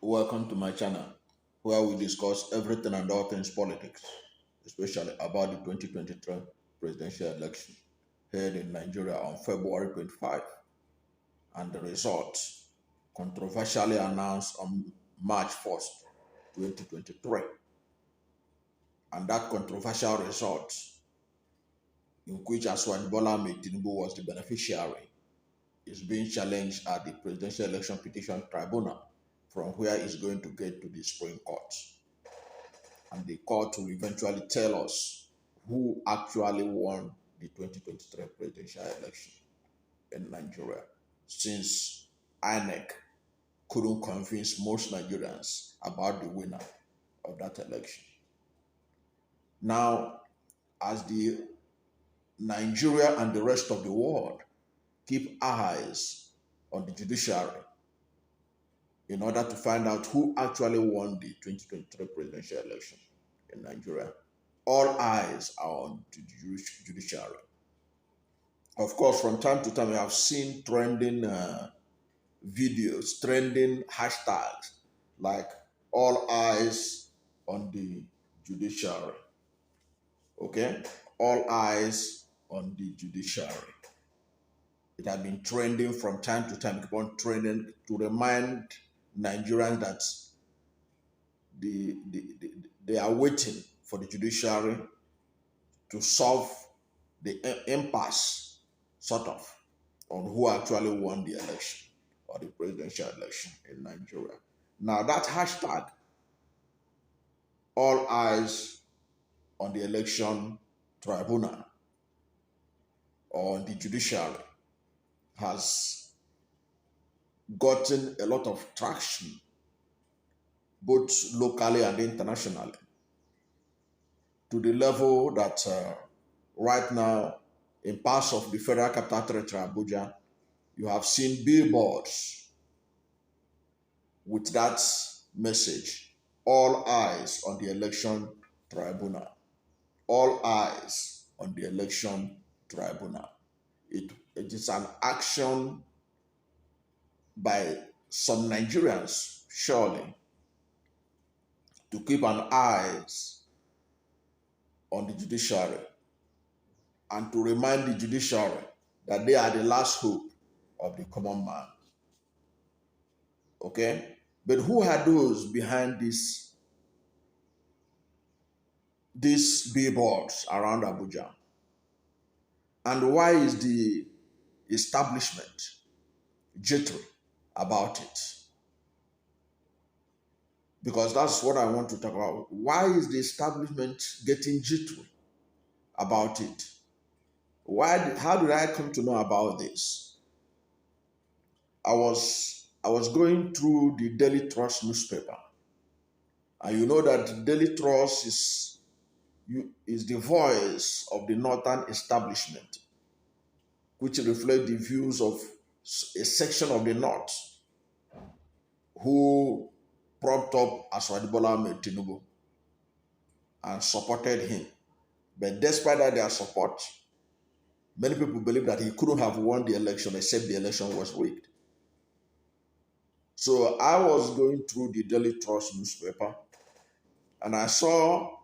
Welcome to my channel where we discuss everything and all things politics, especially about the 2023 presidential election held in Nigeria on February 25 and the results controversially announced on March 1st, 2023. And that controversial result, in which Asiwaju Bola Tinubu was the beneficiary, is being challenged at the Presidential Election Petition Tribunal, from where it's going to get to the Supreme Court. And the court will eventually tell us who actually won the 2023 presidential election in Nigeria, since INEC couldn't convince most Nigerians about the winner of that election. Now, as the Nigeria and the rest of the world keep eyes on the judiciary in order to find out who actually won the 2023 presidential election in Nigeria, all eyes are on the judiciary. Of course, from time to time, we have seen trending videos, trending hashtags, like all eyes on the judiciary. Okay? All eyes on the judiciary. It has been trending from time to time, keep on trending to remind Nigerians that they are waiting for the judiciary to solve the impasse, sort of, on who actually won the election or the presidential election in Nigeria. Now that hashtag, all eyes on the election tribunal or on the judiciary, has gotten a lot of traction, both locally and internationally, to the level that right now, in parts of the Federal Capital Territory, Abuja, you have seen billboards with that message: all eyes on the election tribunal. All eyes on the election tribunal. It is an action by some Nigerians, surely, to keep an eyes on the judiciary and to remind the judiciary that they are the last hope of the common man. Okay? But who are those behind these billboards around Abuja? And why is the establishment jittery about it? Because that's what I want to talk about. Why is the establishment getting jittery about it? How did I come to know about this? I was going through the Daily Trust newspaper. And you know that Daily Trust is the voice of the northern establishment, which reflect the views of a section of the North who propped up Asiwaju Bola Tinubu and supported him. But despite that, their support, many people believe that he couldn't have won the election except the election was rigged. So I was going through the Daily Trust newspaper and I saw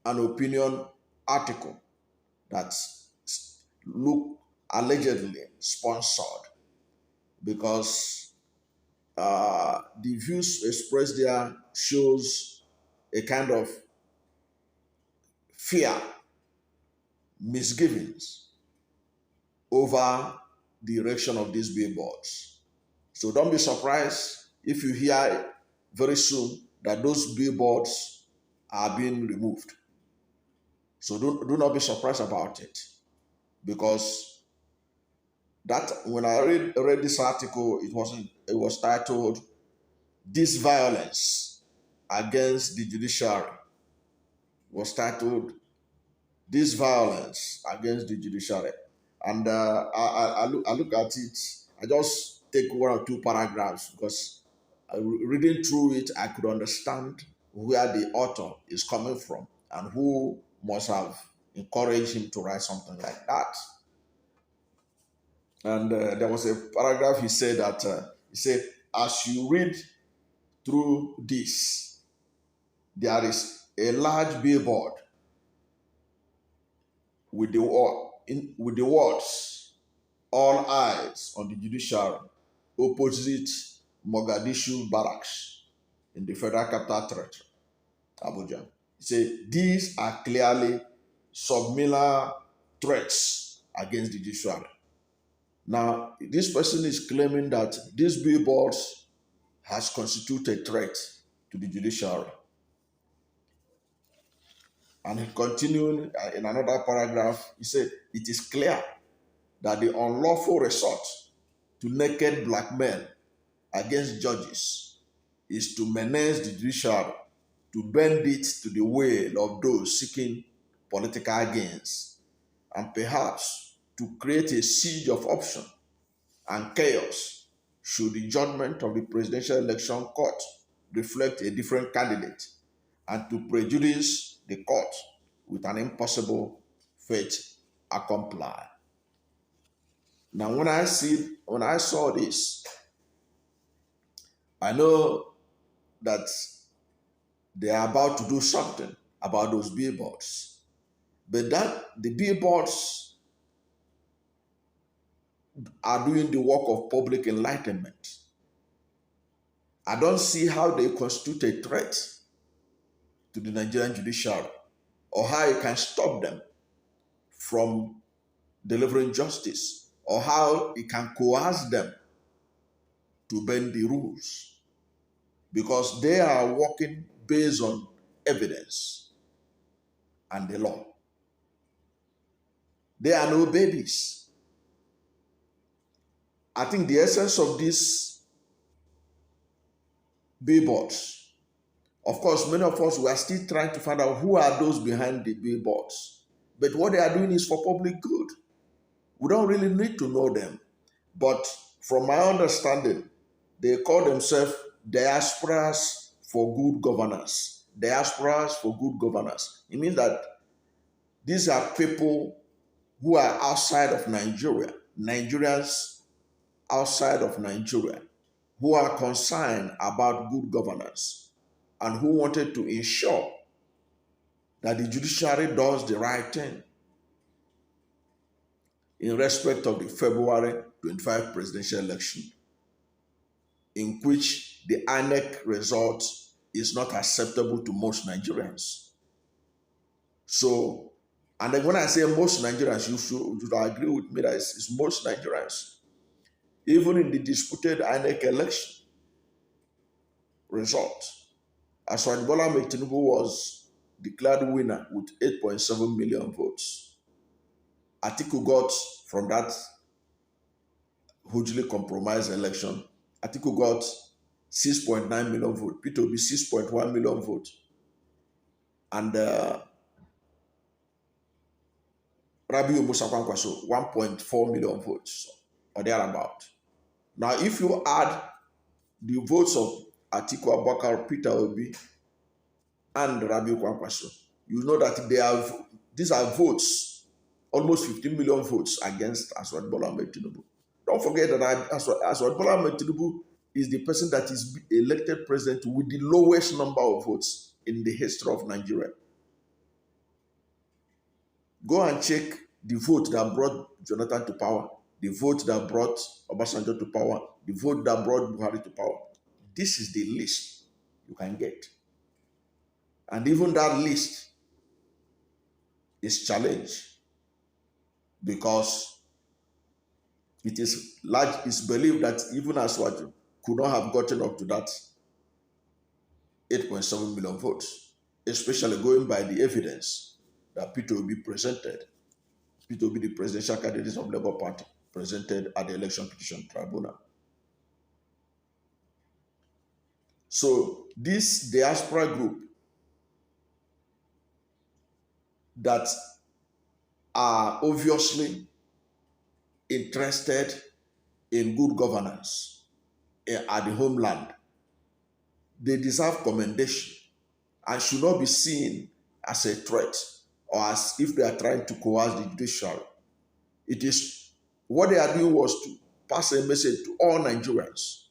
an opinion article that looked allegedly sponsored, because the views expressed there shows a kind of fear, misgivings over the erection of these billboards. So don't be surprised if you hear very soon that those billboards are being removed. So do not be surprised about it, because that when I read this article, it was titled "This Violence Against the Judiciary." Was titled "This Violence Against the Judiciary," and I look at it. I just take one or two paragraphs, because reading through it, I could understand where the author is coming from and who must have encouraged him to write something like that. And there was a paragraph he said that, as you read through this. There is a large billboard with the words "All eyes on the judiciary" opposite Mogadishu barracks in the Federal Capital Territory, Abuja. Say these are clearly subliminal threats against the judiciary. Now, this person is claiming that these billboards has constituted a threat to the judiciary. And he continued in another paragraph, he said, it is clear that the unlawful resort to naked blackmail against judges is to menace the judiciary, to bend it to the will of those seeking political gains, and perhaps to create a siege of option and chaos should the judgment of the presidential election court reflect a different candidate, and to prejudice the court with an impossible fate accompli. Now, when I saw this, I know that they are about to do something about those billboards. But that the billboards are doing the work of public enlightenment. I don't see how they constitute a threat to the Nigerian judiciary, or how it can stop them from delivering justice, or how it can coerce them to bend the rules, because they are working based on evidence and the law. They are no babies. I think the essence of these billboards, of course, many of us were still trying to find out who are those behind the billboards. But what they are doing is for public good. We don't really need to know them. But from my understanding, they call themselves diasporas for good governance. Diasporas for good governance. It means that these are people who are outside of Nigeria, Nigerians outside of Nigeria, who are concerned about good governance and who wanted to ensure that the judiciary does the right thing in respect of the February 25 presidential election, in which the INEC result is not acceptable to most Nigerians. So, and then when I say most Nigerians, you should agree with me that it's most Nigerians. Even in the disputed INEC election result, Asiwaju Bola Tinubu was declared winner with 8.7 million votes. Atiku got, from that hugely compromised election, Atiku got 6.9 million votes, Peter Obi 6.1 million votes, and Rabiu Musa Kwankwaso 1.4 million votes, or thereabout. Now, if you add the votes of Atiku Abubakar, Peter Obi, and Rabiu Kwankwaso, you know that these are votes, almost 15 million votes against Asiwaju Bola Tinubu. Don't forget that Asiwaju Bola Tinubu is the person that is elected president with the lowest number of votes in the history of Nigeria. Go and check the vote that brought Jonathan to power, the vote that brought Obasanjo to power, the vote that brought Buhari to power. This is the list you can get. And even that list is challenged because it is believed that even Asiwaju could not have gotten up to that 8.7 million votes, especially going by the evidence that Peter Obi presented. Peter Obi, the presidential candidate of Labour Party, presented at the election petition tribunal. So this diaspora group that are obviously interested in good governance at the homeland, they deserve commendation and should not be seen as a threat or as if they are trying to coerce the judiciary. It is what they are doing was to pass a message to all Nigerians.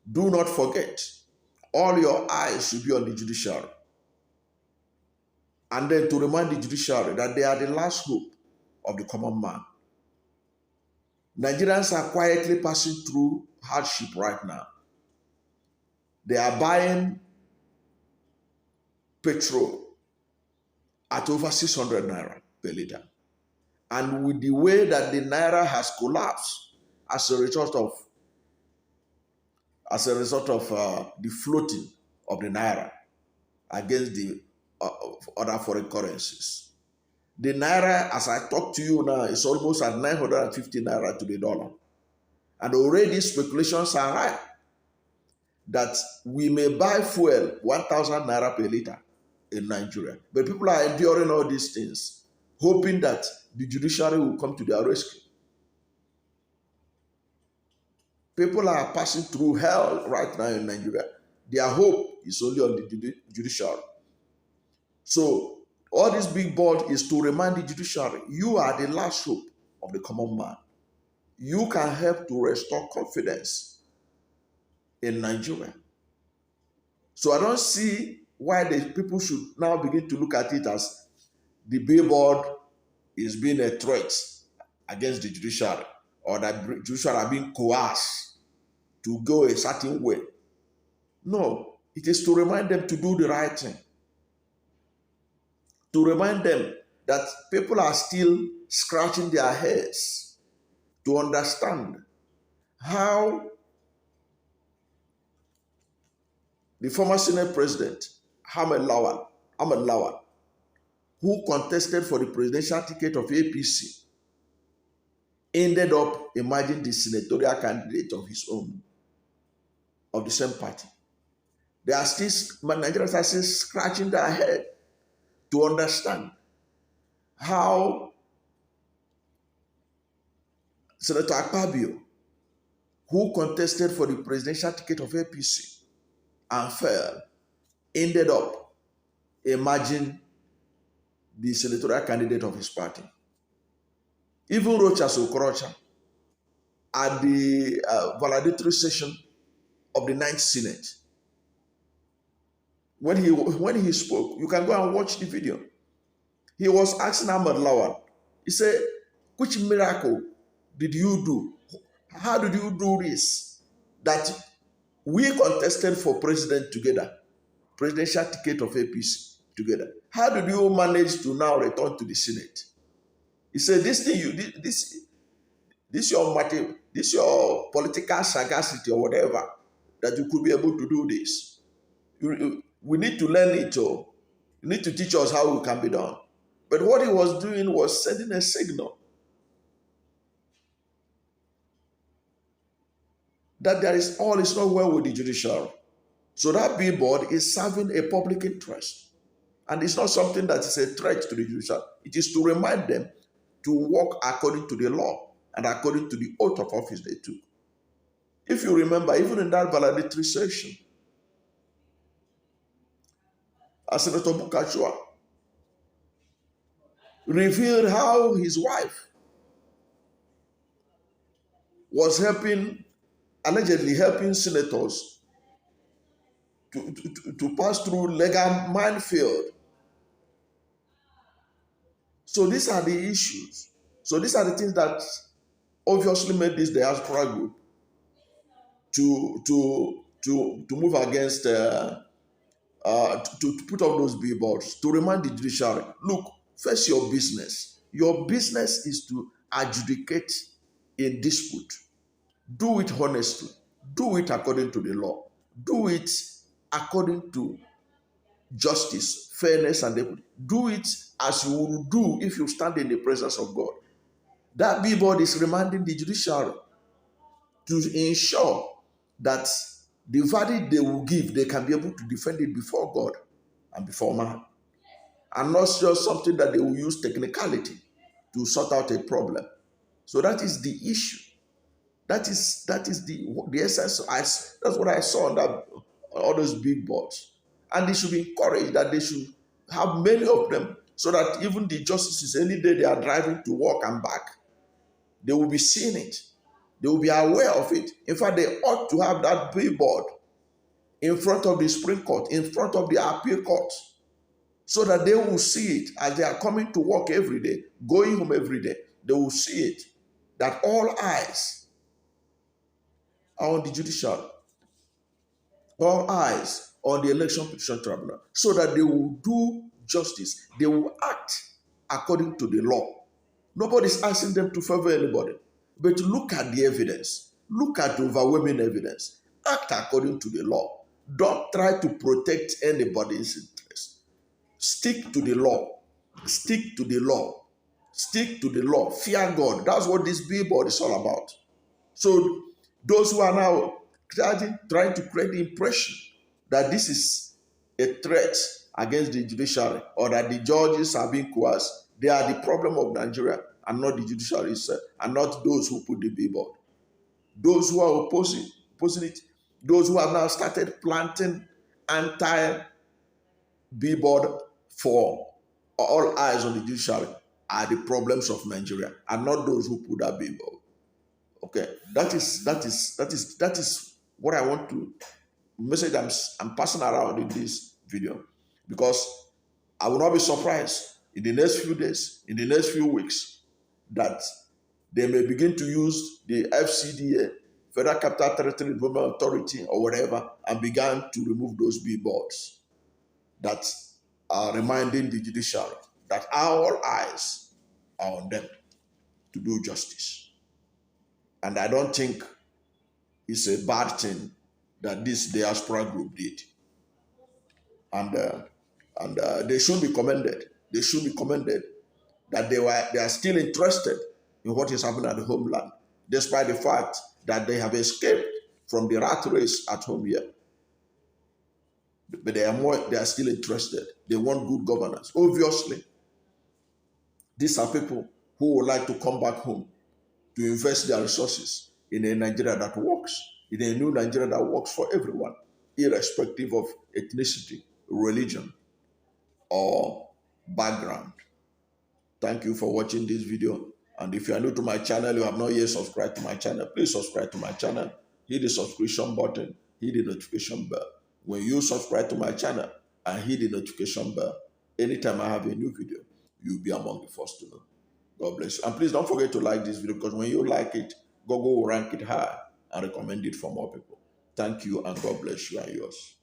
Do not forget All your eyes should be on the judiciary. And then to remind the judiciary that they are the last hope of the common man. Nigerians are quietly passing through hardship right now. They are buying petrol at over 600 naira per liter. And with the way that the naira has collapsed as a result of the floating of the naira against the other foreign currencies. The naira, as I talk to you now, is almost at 950 naira to the dollar. And already speculations are high that we may buy fuel 1,000 naira per liter in Nigeria. But people are enduring all these things, hoping that the judiciary will come to their rescue. People are passing through hell right now in Nigeria. Their hope is only on the judiciary. So all this big board is to remind the judiciary, you are the last hope of the common man. You can help to restore confidence in Nigeria. So I don't see why the people should now begin to look at it as the billboard is being a threat against the judiciary, or that the judiciary are being coerced to go a certain way. No, it is to remind them to do the right thing. To remind them that people are still scratching their heads to understand how the former Senate President, Ahmed, who contested for the presidential ticket of APC, ended up emerging the senatorial candidate of his own, of the same party. Nigerians are still scratching their head to understand how Senator Akpabio, who contested for the presidential ticket of APC and failed, ended up emerging the senatorial candidate of his party. Even Rochas Okorocha, at the valedictory session of the 9th Senate, when he spoke, you can go and watch the video. He was asking Ahmed Lawal, he said, which miracle did you do? How did you do this? That we contested for president together, presidential ticket of APC together. How did you manage to now return to the Senate? He said, this your political sagacity or whatever, that you could be able to do this. We need to learn it, or you need to teach us how it can be done. But what he was doing was sending a signal that all is not well with the judiciary. So that billboard is serving a public interest. And it's not something that is a threat to the judiciary. It is to remind them to work according to the law and according to the oath of office they took. If you remember, even in that valedictory session, Senator Bukachua revealed how his wife was allegedly helping senators to pass through legal minefield. So these are the issues. So these are the things that obviously made this diaspora group to move against, to put up those billboards, to remind the judiciary, look, first your business. Your business is to adjudicate a dispute. Do it honestly. Do it according to the law. Do it according to justice, fairness, and equity. Do it as you would do if you stand in the presence of God. That billboard is reminding the judiciary to ensure that the verdict they will give, they can be able to defend it before God and before man. And not just something that they will use technicality to sort out a problem. So that is the issue. That is the essence. That's what I saw on all those big boards. And they should be encouraged that they should have many of them, so that even the justices, any day they are driving to work and back, they will be seeing it. They will be aware of it. In fact, they ought to have that billboard in front of the Supreme Court, in front of the appeal court, so that they will see it as they are coming to work every day, going home every day. They will see it, that all eyes are on the judiciary, all eyes on the election petition tribunal, so that they will do justice. They will act according to the law. Nobody's asking them to favor anybody. But look at the evidence. Look at the overwhelming evidence. Act according to the law. Don't try to protect anybody's interest. Stick to the law. Stick to the law. Stick to the law. Fear God. That's what this billboard is all about. So those who are now trying to create the impression that this is a threat against the judiciary, or that the judges are being coerced, they are the problem of Nigeria and not the judiciary itself, and not those who put the billboard. Those who are opposing it, those who have now started planting anti-billboard for all eyes on the judiciary are the problems of Nigeria, and not those who put that billboard. Okay, that is what I want to message I'm passing around in this video, because I will not be surprised in the next few days, in the next few weeks, that they may begin to use the FCDA, Federal Capital Territory Development Authority, or whatever, and began to remove those billboards that are reminding the judiciary that our eyes are on them to do justice. And I don't think it's a bad thing that this diaspora group did. And they should be commended. They should be commended that they are still interested in what is happening at the homeland, despite the fact that they have escaped from the rat race at home here. But they are still interested. They want good governance. Obviously, these are people who would like to come back home to invest their resources in a Nigeria that works, in a new Nigeria that works for everyone, irrespective of ethnicity, religion, or background. Thank you for watching this video. And if you are new to my channel, you have not yet subscribed to my channel, please subscribe to my channel. Hit the subscription button, hit the notification bell. When you subscribe to my channel and hit the notification bell, anytime I have a new video, you'll be among the first to know. God bless you. And please don't forget to like this video, because when you like it, Google will rank it high and recommend it for more people. Thank you, and God bless you and yours.